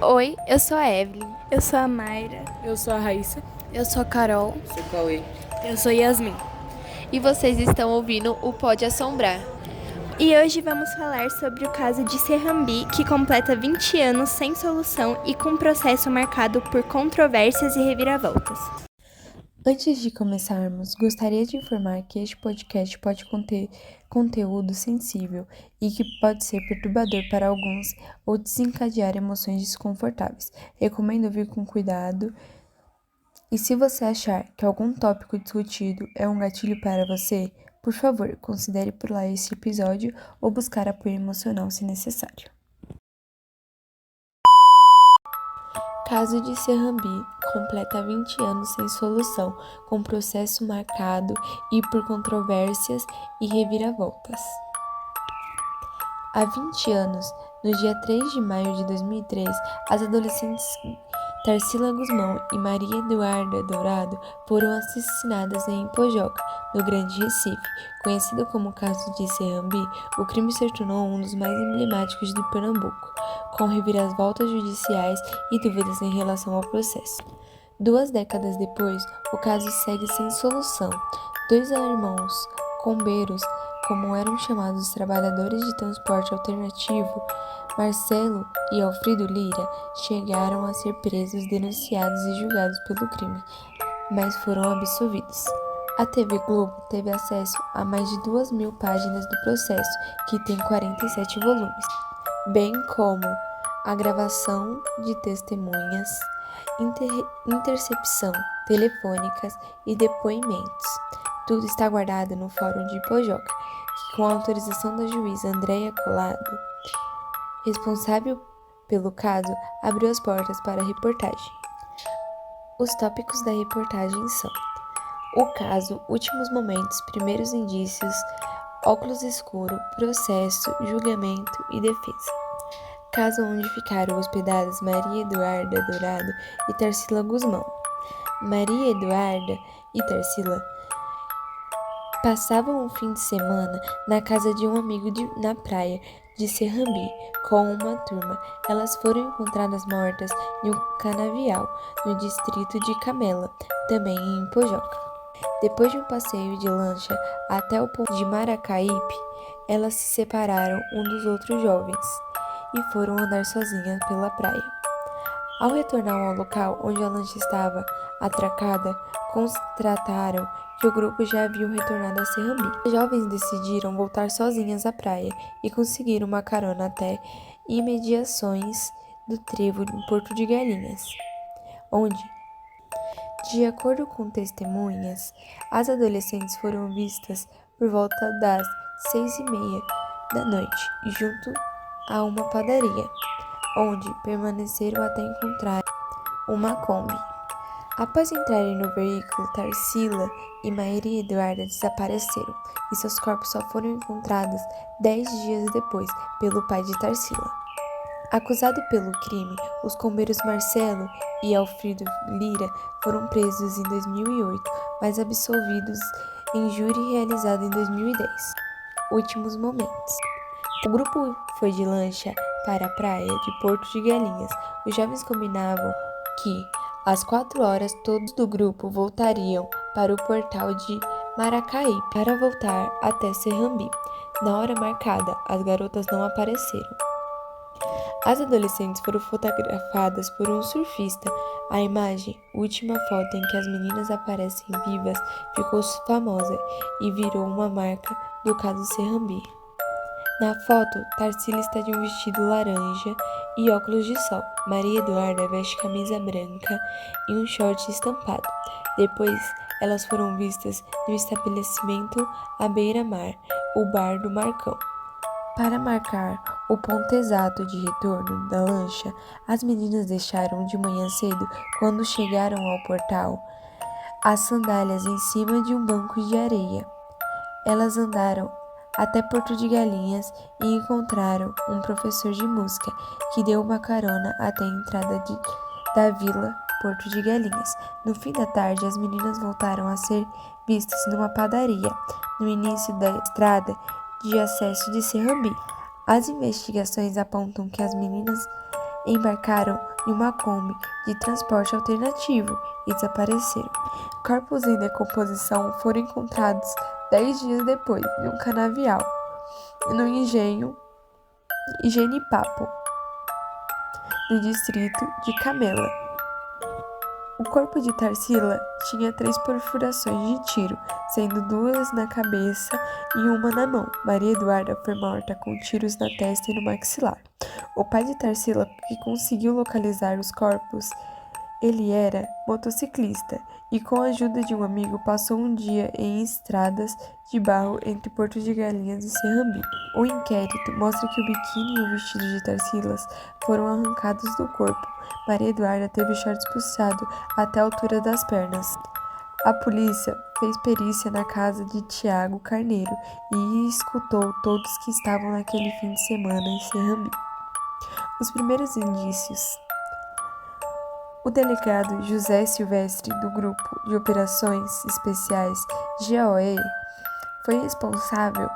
Oi, eu sou a Evelyn. Eu sou a Mayra. Eu sou a Raíssa. Eu sou a Carol. Sou o Cauê. Eu sou Yasmin. E vocês estão ouvindo o Pode Assombrar. E hoje vamos falar sobre o caso de Serrambi, que completa 20 anos sem solução e com um processo marcado por controvérsias e reviravoltas. Antes de começarmos, gostaria de informar que este podcast pode conter conteúdo sensível e que pode ser perturbador para alguns ou desencadear emoções desconfortáveis. Recomendo ouvir com cuidado e se você achar que algum tópico discutido é um gatilho para você, por favor, considere pular este episódio ou buscar apoio emocional se necessário. Caso de Serrambi completa 20 anos sem solução, com processo marcado e por controvérsias e reviravoltas. Há 20 anos, no dia 3 de maio de 2003, as adolescentes Tarsila Guzmão e Maria Eduarda Dourado foram assassinadas em Pojoca, no Grande Recife. Conhecido como caso de Serrambi, o crime se tornou um dos mais emblemáticos de Pernambuco, com reviravoltas judiciais e dúvidas em relação ao processo. 2 décadas depois, o caso segue sem solução. 2 irmãos combeiros, como eram chamados os trabalhadores de transporte alternativo, Marcelo e Alfredo Lira, chegaram a ser presos, denunciados e julgados pelo crime, mas foram absolvidos. A TV Globo teve acesso a mais de 2.000 páginas do processo, que tem 47 volumes, bem como a gravação de testemunhas, intercepção telefônicas e depoimentos. Tudo está guardado no Fórum de Pojoca, que, com a autorização da juíza Andréia Collado, responsável pelo caso, abriu as portas para a reportagem. Os tópicos da reportagem são: o caso, últimos momentos, primeiros indícios, óculos escuro, processo, julgamento e defesa. Casa onde ficaram hospedadas Maria Eduarda Dourado e Tarsila Guzmão. Maria Eduarda e Tarsila passavam um fim de semana na casa de um amigo na praia de Serrambi com uma turma. Elas foram encontradas mortas em um canavial no distrito de Camela, também em Pojoca. Depois de um passeio de lancha até o ponto de Maracaípe, elas se separaram um dos outros jovens e foram andar sozinhas pela praia. Ao retornar ao local onde a lancha estava atracada, constataram que o grupo já havia retornado a Serrambi. As jovens decidiram voltar sozinhas à praia e conseguiram uma carona até imediações do trevo em Porto de Galinhas, onde, de acordo com testemunhas, as adolescentes foram vistas por volta das 6:30 da noite, junto a uma padaria, onde permaneceram até encontrar uma Kombi. Após entrarem no veículo, Tarsila e Maria Eduarda desapareceram e seus corpos só foram encontrados 10 dias depois pelo pai de Tarsila. Acusado pelo crime, os combeiros Marcelo e Alfredo Lira foram presos em 2008, mas absolvidos em júri realizado em 2010. Últimos momentos. O grupo foi de lancha para a praia de Porto de Galinhas. Os jovens combinavam que, às 4 horas, todos do grupo voltariam para o portal de Maracaípe para voltar até Serrambi. Na hora marcada, as garotas não apareceram. As adolescentes foram fotografadas por um surfista. A imagem, última foto em que as meninas aparecem vivas, ficou famosa e virou uma marca do caso Serrambi. Na foto, Tarsila está de um vestido laranja e óculos de sol. Maria Eduarda veste camisa branca e um short estampado. Depois, elas foram vistas no estabelecimento à beira-mar, o Bar do Marcão. Para marcar o ponto exato de retorno da lancha, as meninas deixaram de manhã cedo, quando chegaram ao portal, as sandálias em cima de um banco de areia. Elas andaram até Porto de Galinhas e encontraram um professor de música que deu uma carona até a entrada da vila Porto de Galinhas. No fim da tarde, as meninas voltaram a ser vistas numa padaria, no início da estrada de acesso de Serrambi. As investigações apontam que as meninas embarcaram em uma Kombi de transporte alternativo e desapareceram. Corpos em decomposição foram encontrados 10 dias depois em um canavial, no engenho Genipapo, no distrito de Camela. O corpo de Tarsila tinha 3 perfurações de tiro, sendo 2 na cabeça e uma na mão. Maria Eduarda foi morta com tiros na testa e no maxilar. O pai de Tarsila, que conseguiu localizar os corpos, ele era motociclista e, com a ajuda de um amigo, passou um dia em estradas de barro entre Porto de Galinhas e Serrambi. O inquérito mostra que o biquíni e o vestido de Tarsilas foram arrancados do corpo. Maria Eduarda teve o short puxado até a altura das pernas. A polícia fez perícia na casa de Tiago Carneiro e escutou todos que estavam naquele fim de semana em Serrambi. Os primeiros indícios. O delegado José Silvestre, do Grupo de Operações Especiais GOE, foi responsável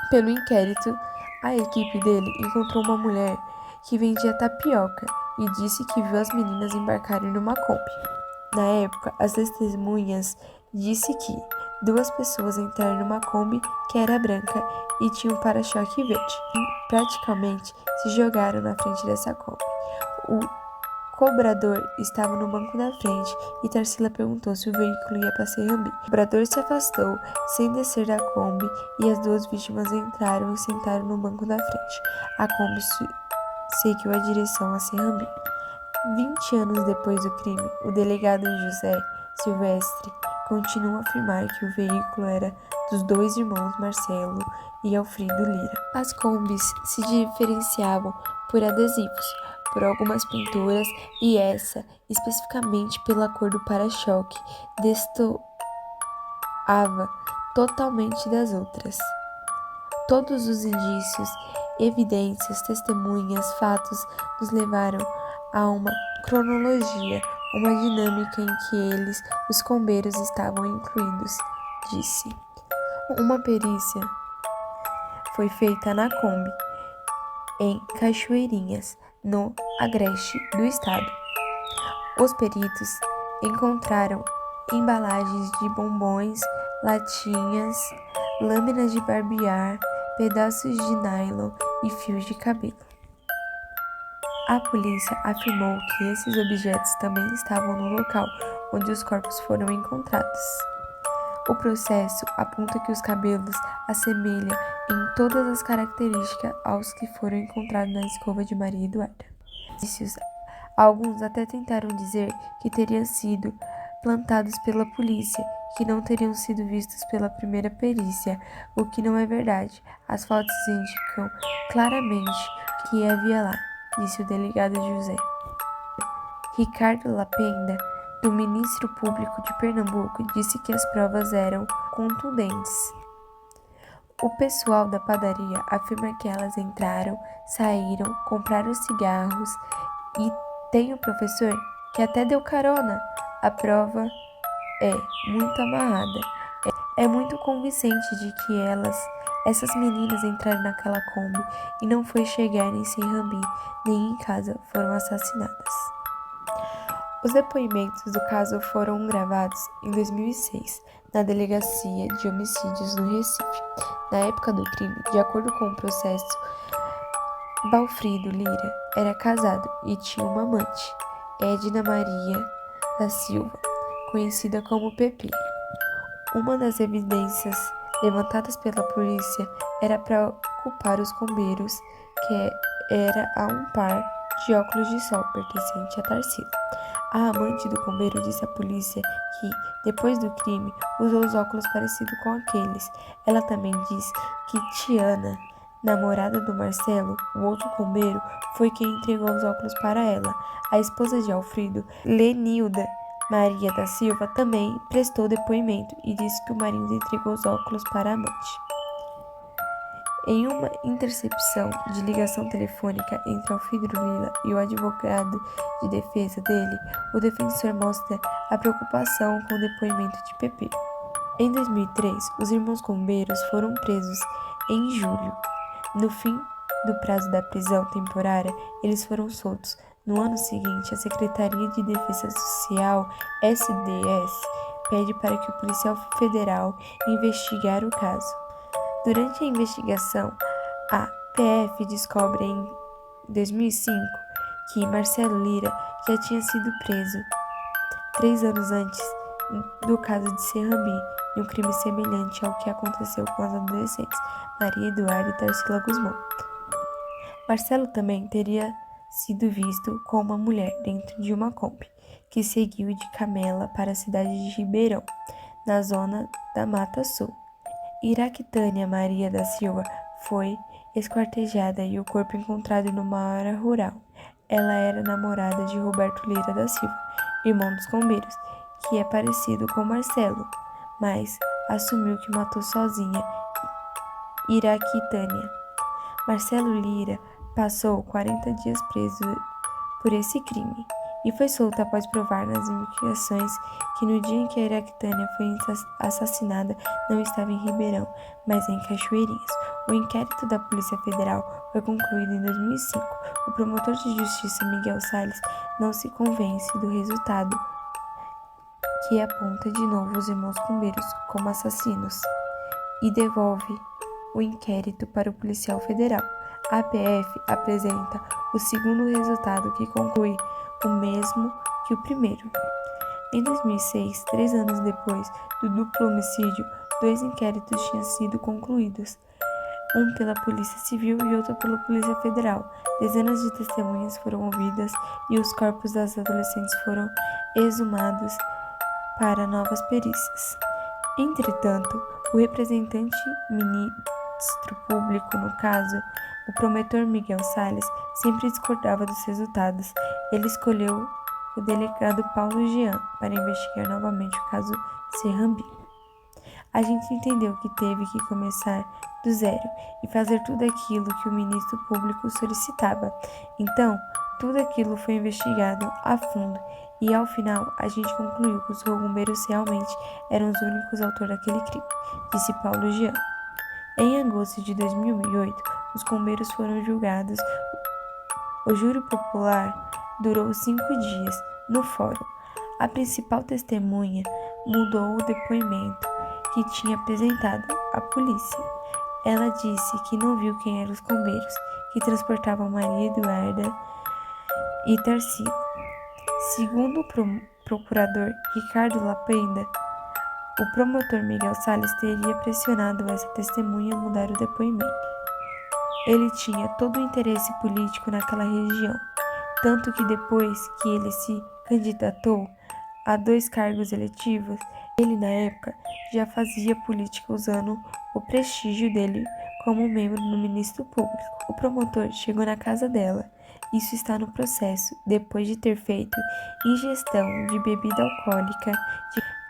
pelo inquérito. A equipe dele encontrou uma mulher que vendia tapioca e disse que viu as meninas embarcarem numa Kombi. Na época, as testemunhas disse que 2 pessoas entraram numa Kombi que era branca e tinha um para-choque verde. E praticamente se jogaram na frente dessa Kombi. O cobrador estava no banco da frente e Tarsila perguntou se o veículo ia para Serrambi. O cobrador se afastou sem descer da Kombi e as 2 vítimas entraram e sentaram no banco da frente. A Kombi seguiu a direção a Serrambi. 20 anos depois do crime, o delegado José Silvestre continua a afirmar que o veículo era dos 2 irmãos Marcelo e Alfredo Lira. As Kombis se diferenciavam por adesivos, por algumas pinturas e essa, especificamente pela cor do para-choque, destoava totalmente das outras. Todos os indícios, evidências, testemunhas, fatos nos levaram a uma cronologia, uma dinâmica em que eles, os combeiros, estavam incluídos, disse. Uma perícia foi feita na Kombi, em Cachoeirinhas, no Agreste do estado. Os peritos encontraram embalagens de bombons, latinhas, lâminas de barbear, pedaços de nylon e fios de cabelo. A polícia afirmou que esses objetos também estavam no local onde os corpos foram encontrados. O processo aponta que os cabelos assemelham em todas as características aos que foram encontrados na escova de Maria Eduarda. Alguns até tentaram dizer que teriam sido plantados pela polícia, que não teriam sido vistos pela primeira perícia, o que não é verdade. As fotos indicam claramente que havia lá, disse o delegado José. Ricardo Lapenda, do Ministério Público de Pernambuco, disse que as provas eram contundentes. O pessoal da padaria afirma que elas entraram, saíram, compraram cigarros e tem o professor que até deu carona. A prova é muito amarrada. É muito convincente de que essas meninas entraram naquela Kombi e não foi chegar em Serrambi, nem em casa foram assassinadas. Os depoimentos do caso foram gravados em 2006, na Delegacia de Homicídios no Recife. Na época do crime, de acordo com o processo, Balfrido Lira era casado e tinha uma amante, Edna Maria da Silva, conhecida como Pepe. Uma das evidências levantadas pela polícia era para culpar os combeiros, que era a um par de óculos de sol pertencente a Tarsila. A amante do combeiro disse à polícia que, depois do crime, usou os óculos parecidos com aqueles. Ela também disse que Tiana, namorada do Marcelo, o outro combeiro, foi quem entregou os óculos para ela. A esposa de Alfredo, Lenilda Maria da Silva, também prestou depoimento e disse que o marido entregou os óculos para a amante. Em uma intercepção de ligação telefônica entre Alfredo Lira e o advogado de defesa dele, o defensor mostra a preocupação com o depoimento de Pepe. Em 2003, os irmãos combeiros foram presos em julho. No fim do prazo da prisão temporária, eles foram soltos. No ano seguinte, a Secretaria de Defesa Social, SDS, pede para que o policial federal investigar o caso. Durante a investigação, a PF descobre em 2005 que Marcelo Lira já tinha sido preso 3 anos antes do caso de Serrambi, em um crime semelhante ao que aconteceu com as adolescentes Maria Eduarda e Tarsila Guzmão. Marcelo também teria sido visto com uma mulher dentro de uma Kombi, que seguiu de Camela para a cidade de Ribeirão, na zona da Mata Sul. Iraquitânia Maria da Silva foi esquartejada e o corpo encontrado numa área rural. Ela era namorada de Roberto Lira da Silva, irmão dos Combeiros, que é parecido com Marcelo, mas assumiu que matou sozinha Iraquitânia. Marcelo Lira passou 40 dias preso por esse crime e foi solto após provar nas investigações que no dia em que a Iraquitânia foi assassinada não estava em Ribeirão, mas em Cachoeirinhas. O inquérito da Polícia Federal foi concluído em 2005. O promotor de justiça Miguel Salles não se convence do resultado, que aponta de novo os irmãos Combeiros como assassinos, e devolve o inquérito para o policial federal. A PF apresenta o segundo resultado, que conclui o mesmo que o primeiro. Em 2006, 3 anos depois do duplo homicídio, 2 inquéritos tinham sido concluídos, um pela Polícia Civil e outro pela Polícia Federal. Dezenas de testemunhas foram ouvidas e os corpos das adolescentes foram exumados para novas perícias. Entretanto, o representante ministro público no caso, o promotor Miguel Salles, sempre discordava dos resultados. Ele escolheu o delegado Paulo Jean para investigar novamente o caso Serrambi. A gente entendeu que teve que começar do zero e fazer tudo aquilo que o ministro público solicitava. Então, tudo aquilo foi investigado a fundo e, ao final, a gente concluiu que os cogumbeiros realmente eram os únicos autores daquele crime, disse Paulo Jean. Em agosto de 2008, os cogumbeiros foram julgados. O júri popular durou 5 dias. No fórum, a principal testemunha mudou o depoimento que tinha apresentado à polícia. Ela disse que não viu quem eram os cogumbeiros que transportavam Maria Eduarda e Tarsila. Segundo o procurador Ricardo Lapenda, o promotor Miguel Salles teria pressionado essa testemunha a mudar o depoimento. Ele tinha todo o interesse político naquela região, tanto que depois que ele se candidatou a 2 cargos eletivos, ele na época já fazia política usando o prestígio dele como membro do Ministério Público. O promotor chegou na casa dela. Isso está no processo, depois de ter feito ingestão de bebida alcoólica,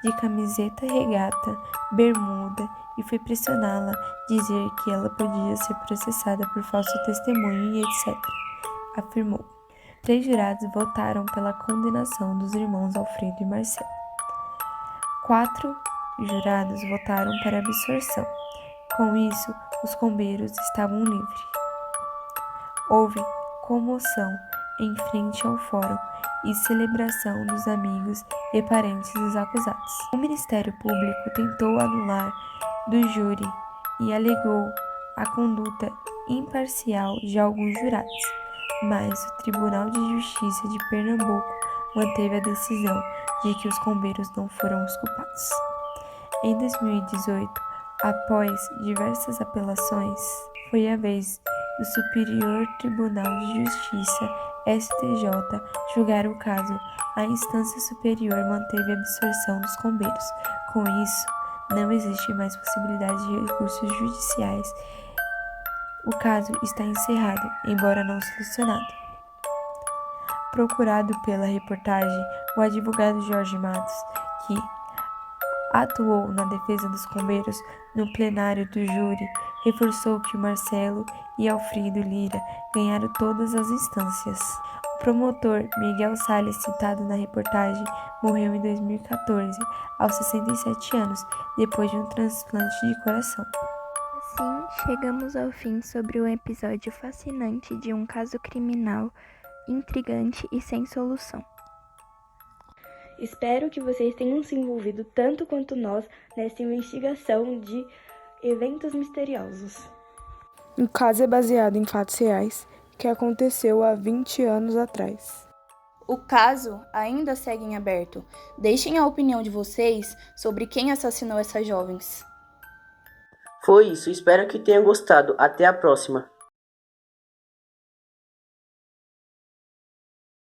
de camiseta regata, bermuda, e foi pressioná-la, dizer que ela podia ser processada por falso testemunho e etc., afirmou. 3 jurados votaram pela condenação dos irmãos Alfredo e Marcelo. 4 jurados votaram para absorção. Com isso, os cogumbeiros estavam livres. Houve comoção em frente ao fórum e celebração dos amigos e parentes dos acusados. O Ministério Público tentou anular do júri e alegou a conduta imparcial de alguns jurados, mas o Tribunal de Justiça de Pernambuco manteve a decisão de que os cogumbeiros não foram os culpados. Em 2018, após diversas apelações, foi a vez do Superior Tribunal de Justiça, STJ, julgar o caso. A instância superior manteve a absolvição dos cogumbeiros. Com isso, não existe mais possibilidade de recursos judiciais. O caso está encerrado, embora não solucionado. Procurado pela reportagem, o advogado Jorge Matos, que atuou na defesa dos cogumbeiros no plenário do júri, reforçou que o Marcelo e Alfredo Lira ganharam todas as instâncias. O promotor Miguel Salles, citado na reportagem, morreu em 2014, aos 67 anos, depois de um transplante de coração. assim, chegamos ao fim sobre um episódio fascinante de um caso criminal, intrigante e sem solução. Espero que vocês tenham se envolvido tanto quanto nós nessa investigação de eventos misteriosos. O caso é baseado em fatos reais que aconteceu há 20 anos atrás. O caso ainda segue em aberto. Deixem a opinião de vocês sobre quem assassinou essas jovens. Foi isso, espero que tenham gostado. Até a próxima.